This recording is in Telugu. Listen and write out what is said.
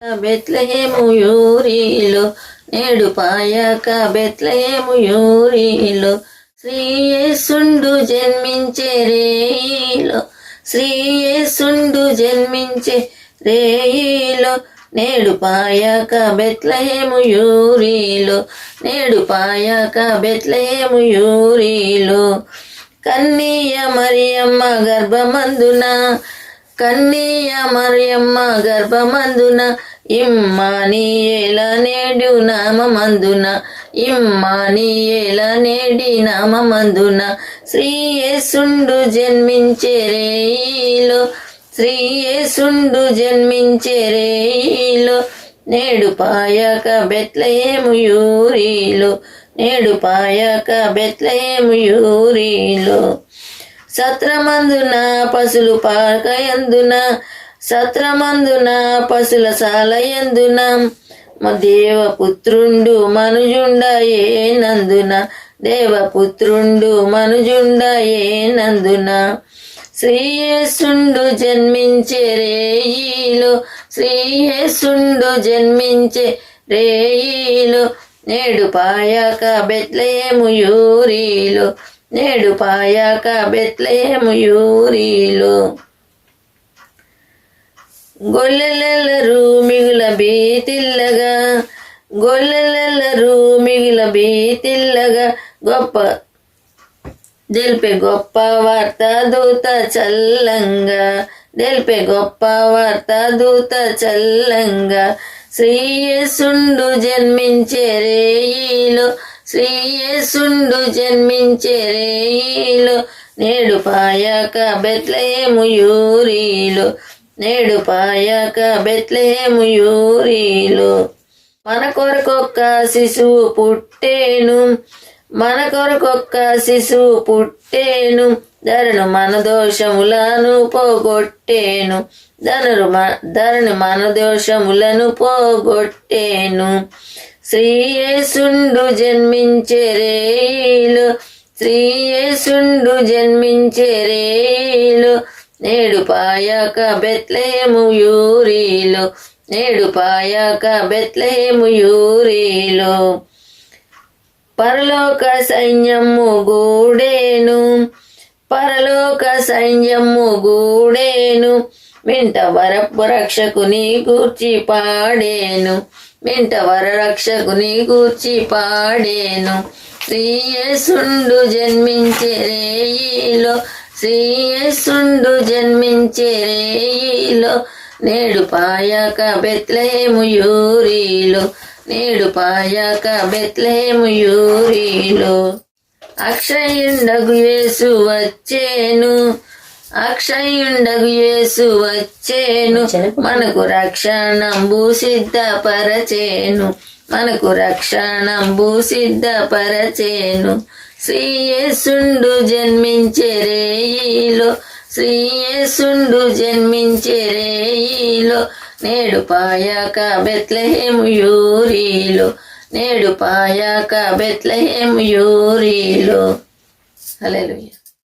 బెత్లెహేము యూరిలో నేడు పాయక బెత్లెహేము యూరిలో శ్రీయేసుండు జన్మించే రేయిలో శ్రీయేసుండు జన్మించే రేయిలో నేడు పాయక బెత్లెహేము యూరిలో నేడు పాయక బెత్లెహేము యూరిలో కన్నీయ మరియమ్మ గర్భమందున కన్నీయ మరియమ్మ గర్భమందున ఇమ్మానియేల నేడు నామమందున ఇమ్మానియేల నేడి నామమందున శ్రీయేసుండు జన్మించే రేయిలో శ్రీయేసుండు జన్మించే రేయిలో నేడు పాయక బెత్లెహేము యూరిలో నేడు పాయక బెత్లెహేము యూరిలో సత్రమందున పశులు పాకయందున సత్రమందున పశుల సాలయందున దేవపుత్రుండు మనుజుండయేనందున దేవపుత్రుండు మనుజుండయేనందున శ్రీయేసుండు జన్మించే రేయిలో శ్రీయేసుండు జన్మించే రేయిలో నేడు పాయక బెత్లెహేము యూరిలో నేడు పాయక బెత్లెహేము యూరిలో గొల్లెలెల్లరూ మిగుల భీతిల్లగా గొల్లెలెల్లరూ మిగుల భీతిల్లగా గొప్ప గొప్ప వార్త దూత చల్లంగా గొప్ప వార్త దూత చల్లంగా శ్రీయేసుండు జన్మించే రేయిలో శ్రీయేసుండు జన్మించే రేయిలో నేడు పాయక బెత్లెహేము యూరిలో నేడు పాయక బెత్లెహేము యూరిలో మన కొరకొక్క శిశువు పుట్టేను మన కొరకొక్క శిశువు పుట్టేను ధరను మన దోషములను పోగొట్టేను ధరను మన దోషములను పోగొట్టేను శ్రీయేసుండు జన్మించే రేయిలో శ్రీయేసుండు జన్మించే రేయిలో నేడు పాయక బెత్లెహేము యూరిలో నేడు పాయక బెత్లెహేము యూరిలో పరలోక సైన్యము గూడేను పరలోక సైన్యము గూడేను మింట వరరక్షకుని గూర్చి పాడేను మింట వరరక్షకుని గూర్చి పాడేను శ్రీయేసుండు జన్మించే రేయిలో శ్రీయేసుండు జన్మించే రేయిలో నేడు పాయక బెత్లెహేము యూరిలో నేడు పాయక బెత్లెహేము యూరిలో అక్షయుండగు యేసు వచ్చేను అక్షయుండగు యేసు వచ్చేను మనకు రక్షణంబు సిద్ధపరచేను మనకు రక్షణంబు సిద్ధపరచేను శ్రీయేసుండు జన్మించే రేయిలో శ్రీయేసుండు జన్మించే రేయిలో నేడు పాయక బెత్లెహేము యూరిలో నేడు పాయక బెత్లెహేము యూరిలో హల్లెలూయా.